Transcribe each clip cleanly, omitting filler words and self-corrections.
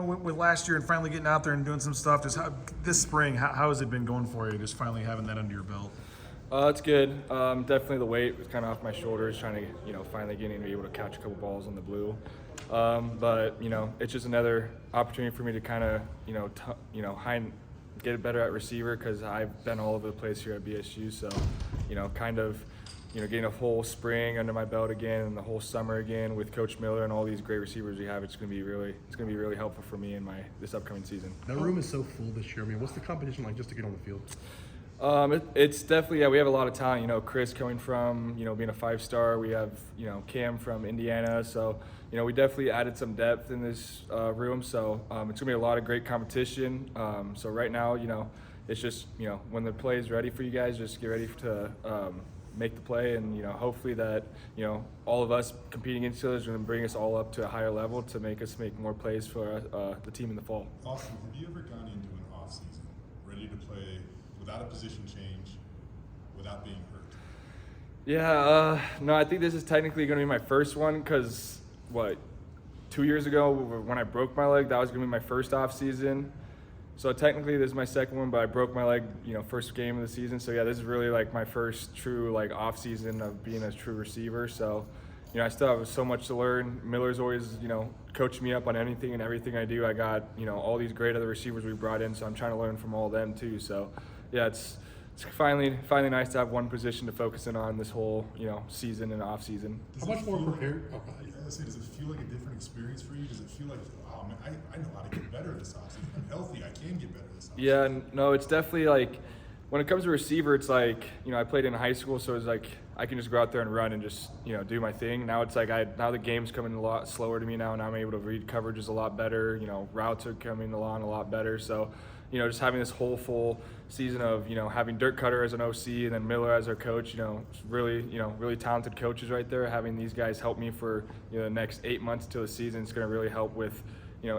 with last year and finally getting out there and doing some stuff, just this spring, how has it been going for you? Just finally having that under your belt. It's good. Definitely the weight was kind of off my shoulders, trying to, finally getting to be able to catch a couple balls on the blue. But it's just another opportunity for me to kind of, get better at receiver because I've been all over the place here at BSU. So, getting a whole spring under my belt again and the whole summer again with Coach Miller and all these great receivers we have, it's going to be really helpful for me in this upcoming season. That room is so full this year. I mean, what's the competition like just to get on the field? It's definitely, we have a lot of talent. Chris coming from, being a 5-star. We have, Cam from Indiana. So, we definitely added some depth in this room. So it's going to be a lot of great competition. So right now, it's just, when the play is ready for you guys, just get ready to make the play. And, hopefully that, all of us competing against each other is going to bring us all up to a higher level to make us make more plays for the team in the fall. Austin, have you ever gone into an offseason ready to play without a position change, without being hurt? Yeah, no, I think this is technically going to be my first one because, 2 years ago when I broke my leg, that was going to be my first off season. So technically this is my second one, but I broke my leg, first game of the season. So yeah, this is really like my first true off season of being a true receiver. So, I still have so much to learn. Miller's always, coaching me up on anything and everything I do. I got, all these great other receivers we brought in, so I'm trying to learn from all of them too. So yeah, it's finally nice to have one position to focus in on this whole, season and off season. How much more prepared? Does it feel like a different experience for you? Does it feel like, oh man, I know how to get better this offseason. I'm healthy. I can get better this offseason. Yeah, no, it's definitely when it comes to receiver, it's I played in high school, so it's I can just go out there and run and just do my thing. Now it's now the game's coming a lot slower to me now, and I'm able to read coverages a lot better. Routes are coming along a lot better. So, just having this whole full season of having Dirk Cutter as an OC and then Miller as our coach, really talented coaches right there. Having these guys help me for the next 8 months till the season is going to really help with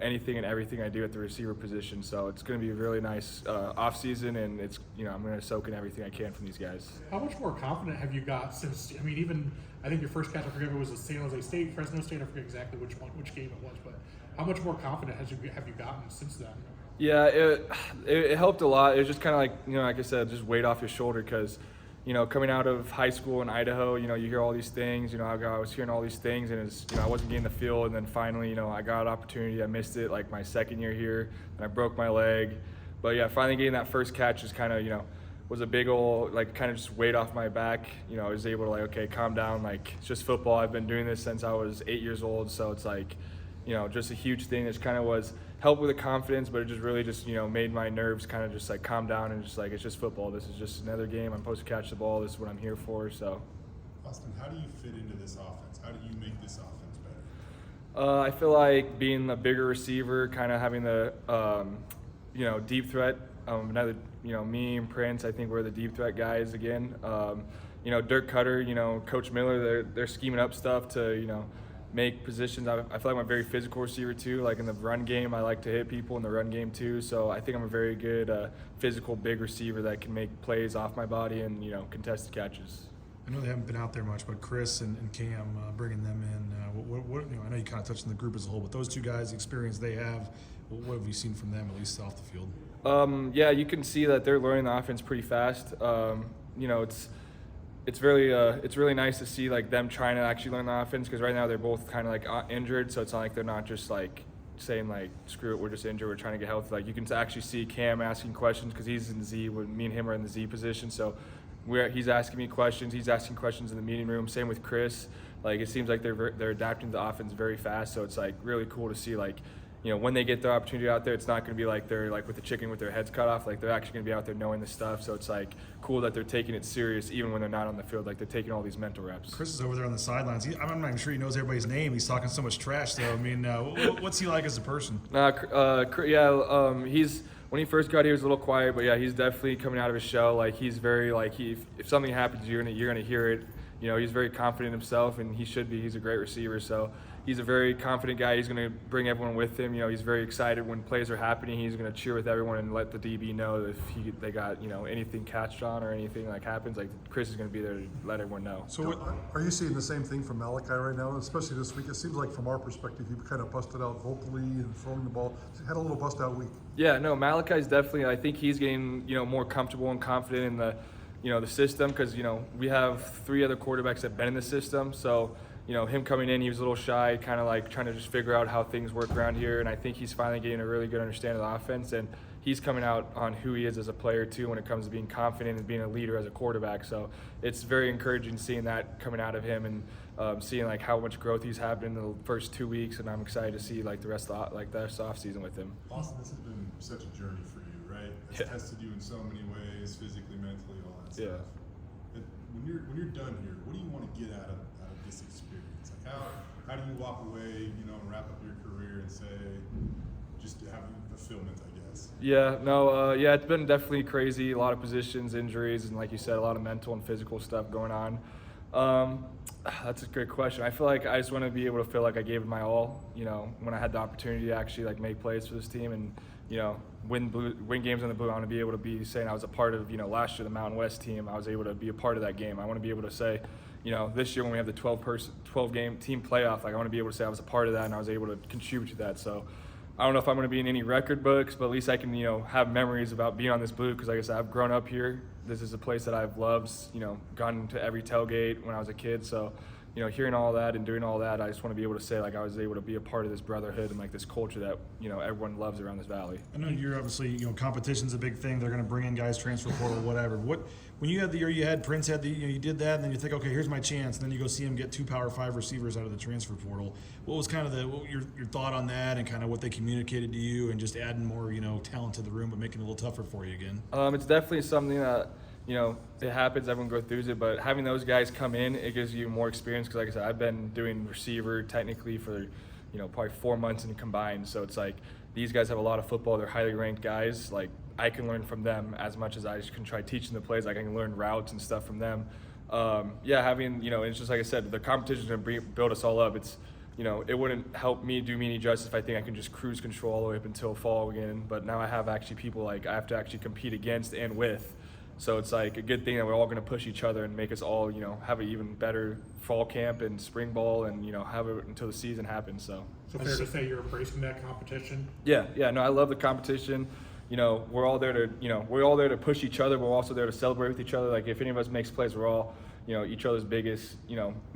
anything and everything I do at the receiver position. So it's going to be a really nice off season, and it's I'm going to soak in everything I can from these guys. How much more confident have you got since? I mean, even I think your first catch, I forget if it was a San Jose State, Fresno State. I forget exactly which game it was, but how much more confident have you gotten since then? Yeah, it helped a lot. It was just kind of like I said, just weight off your shoulder because. Coming out of high school in Idaho, you hear all these things. I was hearing all these things, and it's, I wasn't getting the field. And then finally, I got an opportunity. I missed it my second year here, and I broke my leg. But yeah, finally getting that first catch is kind of, was a big old kind of just weight off my back. I was able to okay, calm down. It's just football. I've been doing this since I was 8 years old, so it's just a huge thing. It kind of was helped with the confidence, but it just really just made my nerves kind of just calm down and just it's just football. This is just another game. I'm supposed to catch the ball. This is what I'm here for. So, Austin, how do you fit into this offense? How do you make this offense better? I feel like being the bigger receiver, kind of having the deep threat. Another me and Prince, I think we're the deep threat guys again. Dirk Cutter, Coach Miller, they're scheming up stuff to make positions. I feel like I'm a very physical receiver too. In the run game, I like to hit people in the run game too. So I think I'm a very good physical big receiver that can make plays off my body and contested catches. I know they haven't been out there much, but Chris and Cam, bringing them in, what I know you kind of touched on the group as a whole, but those two guys, the experience they have, what have you seen from them, at least off the field? Yeah, you can see that they're learning the offense pretty fast. It's really nice to see them trying to actually learn the offense because right now they're both kind of injured, so it's not like they're not just saying screw it, we're just injured, we're trying to get healthy. You can actually see Cam asking questions because he's in Z, when me and him are in the Z position, so he's asking me questions, he's asking questions in the meeting room. Same with Chris. It seems like they're adapting to the offense very fast, so it's really cool to see when they get their opportunity out there, it's not going to be they're with the chicken with their heads cut off. They're actually going to be out there knowing this stuff. So it's cool that they're taking it serious even when they're not on the field. They're taking all these mental reps. Chris is over there on the sidelines. I'm not even sure he knows everybody's name. He's talking so much trash, though. I mean, what's he like as a person? He's when he first got here, he was a little quiet, but yeah, he's definitely coming out of his shell. He's very if something happens, you're gonna hear it. He's very confident in himself, and he should be. He's a great receiver. So he's a very confident guy. He's going to bring everyone with him. He's very excited when plays are happening. He's going to cheer with everyone and let the DB know if they got anything catched on or anything like happens. Like Chris is going to be there to let everyone know. So are you seeing the same thing from Malachi right now, especially this week? It seems like from our perspective, he kind of busted out vocally and throwing the ball. He had a little bust out week. Yeah, no, Malachi's definitely. I think he's getting more comfortable and confident in the the system because we have 3 other quarterbacks that have been in the system. So him coming in, he was a little shy, kind of like trying to just figure out how things work around here. And I think he's finally getting a really good understanding of the offense. And he's coming out on who he is as a player too when it comes to being confident and being a leader as a quarterback. So it's very encouraging seeing that coming out of him and seeing like how much growth he's had in the first 2 weeks. And I'm excited to see like the rest of the off season with him. Austin, this has been such a journey for you, right? It's tested you in so many ways, physically, mentally, all that stuff. But when you're done here, what do you want to get out of this experience? Like how do you walk away, and wrap up your career and say, just having fulfillment, I guess? Yeah, no, it's been definitely crazy. A lot of positions, injuries, and like you said, a lot of mental and physical stuff going on. That's a great question. I feel like I just want to be able to feel like I gave it my all, when I had the opportunity to actually like make plays for this team and, win games on the blue. I want to be able to be saying I was a part of, last year the Mountain West team. I was able to be a part of that game. I want to be able to say, this year when we have the 12 game team playoff, like I want to be able to say I was a part of that and I was able to contribute to that. So I don't know if I'm going to be in any record books, but at least I can, have memories about being on this blue because like I said, I've grown up here. This is a place that I've loved, gone to every tailgate when I was a kid. So, hearing all that and doing all that, I just want to be able to say like I was able to be a part of this brotherhood and like this culture that, everyone loves around this valley. I know you're obviously, competition's a big thing. They're going to bring in guys, transfer portal, whatever. When you had the year you had, Prince had you did that, and then you think, okay, here's my chance, and then you go see him get 2 Power 5 receivers out of the transfer portal. What was kind of your thought on that, and kind of what they communicated to you, and just adding more, talent to the room, but making it a little tougher for you again? It's definitely something that, it happens, everyone goes through it, but having those guys come in, it gives you more experience because, like I said, I've been doing receiver technically for, probably 4 months and combined. So it's like these guys have a lot of football. They're highly ranked guys. Like I can learn from them as much as I can try teaching the plays. Like I can learn routes and stuff from them. Having, it's just like I said, the competition is going to build us all up. It's, it wouldn't help me do me any justice if I think I can just cruise control all the way up until fall again. But now I have actually people like I have to actually compete against and with. So it's like a good thing that we're all going to push each other and make us all, have an even better fall camp and spring ball and, have it until the season happens. So fair to say you're embracing that competition? Yeah. No, I love the competition. We're all there to push each other. We're also there to celebrate with each other. Like if any of us makes plays, we're all, each other's biggest,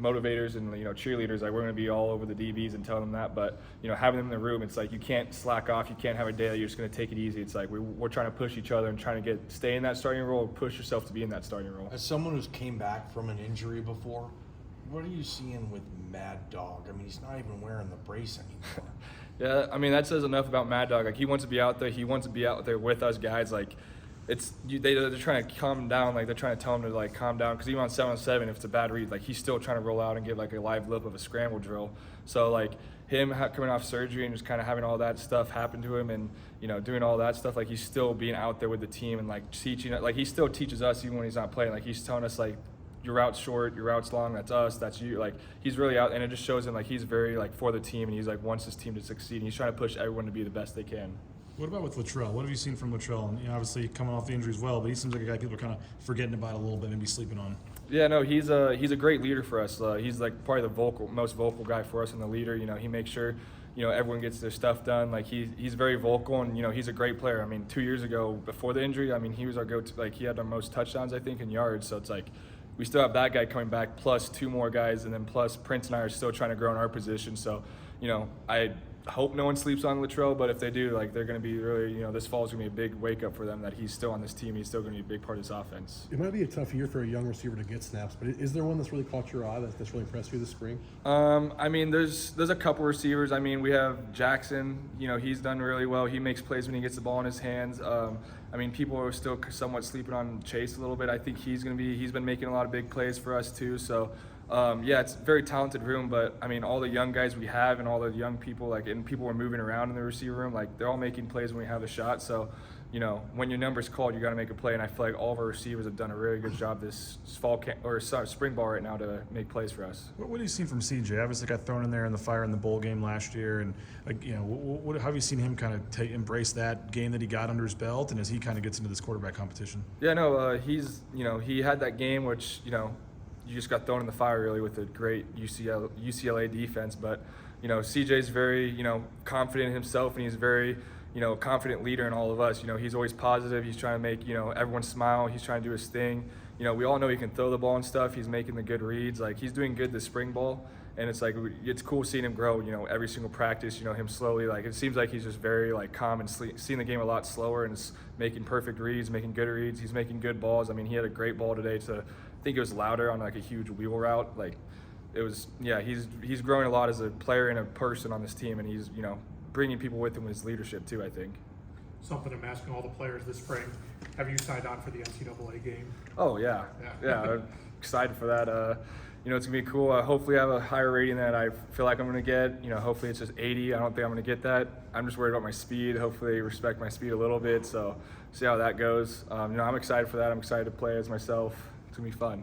motivators and, cheerleaders. Like we're going to be all over the DBs and tell them that. But, having them in the room, it's like you can't slack off. You can't have a day that you're just going to take it easy. It's like we're trying to push each other and trying to stay in that starting role or push yourself to be in that starting role. As someone who's came back from an injury before, what are you seeing with Mad Dog? I mean, he's not even wearing the brace anymore. Yeah, I mean, that says enough about Mad Dog. Like he wants to be out there. He wants to be out there with us guys. Like they're trying to calm him down. Like they're trying to tell him to like calm down because even on 7-on-7, if it's a bad read, like he's still trying to roll out and get like a live lip of a scramble drill. So like him coming off surgery and just kind of having all that stuff happen to him and doing all that stuff, like he's still being out there with the team and like teaching. Like he still teaches us even when he's not playing. Like he's telling us like your route's short, your route's long. That's us. That's you. Like he's really out, and it just shows him like he's very like for the team and he's like wants his team to succeed. And he's trying to push everyone to be the best they can. What about with Latrell? What have you seen from Latrell? And obviously coming off the injury as well, but he seems like a guy people are kind of forgetting about a little bit, maybe sleeping on. Yeah, no, he's a great leader for us. He's like probably the most vocal guy for us and the leader. He makes sure everyone gets their stuff done. Like he's very vocal and he's a great player. I mean, 2 years ago before the injury, I mean he was our go-to. Like he had our most touchdowns I think in yards. So it's like we still have that guy coming back plus 2 more guys and then plus Prince and I are still trying to grow in our position. So I hope no one sleeps on Latrell, but if they do, like they're going to be really, this fall is going to be a big wake up for them that he's still on this team. He's still going to be a big part of this offense. It might be a tough year for a young receiver to get snaps, but is there one that's really caught your eye that's really impressed you this spring? I mean, there's a couple receivers. I mean, we have Jackson. He's done really well. He makes plays when he gets the ball in his hands. I mean, people are still somewhat sleeping on Chase a little bit. I think he's been making a lot of big plays for us too. So. Yeah, it's a very talented room, but I mean, all the young guys we have and all the young people, and people are moving around in the receiver room, they're all making plays when we have a shot. So, when your number's called, you got to make a play. And I feel like all of our receivers have done a really good job this spring ball right now to make plays for us. What have you seen from CJ? Obviously, got thrown in there in the fire in the bowl game last year, and how have you seen him kind of embrace that game that he got under his belt, and as he kind of gets into this quarterback competition? Yeah, no, he had that game which you just got thrown in the fire really with a great UCLA defense, but CJ's very confident in himself, and he's very confident leader in all of us. He's always positive. He's trying to make everyone smile. He's trying to do his thing. We all know he can throw the ball and stuff. He's making the good reads. He's doing good this spring ball, and it's cool seeing him grow. Every single practice. Him slowly. It seems like he's just very calm and seeing the game a lot slower, and is making perfect reads, making good reads. He's making good balls. I mean, he had a great ball today. I think it was louder on a huge wheel route. He's growing a lot as a player and a person on this team, and he's bringing people with him with his leadership too, I think. Something I'm asking all the players this spring. Have you signed on for the NCAA game? Oh yeah. I'm excited for that. It's gonna be cool. Hopefully I have a higher rating than I feel like I'm gonna get. Hopefully it's just 80. I don't think I'm gonna get that. I'm just worried about my speed. Hopefully they respect my speed a little bit. So see how that goes. I'm excited for that. I'm excited to play as myself. It's gonna be fun.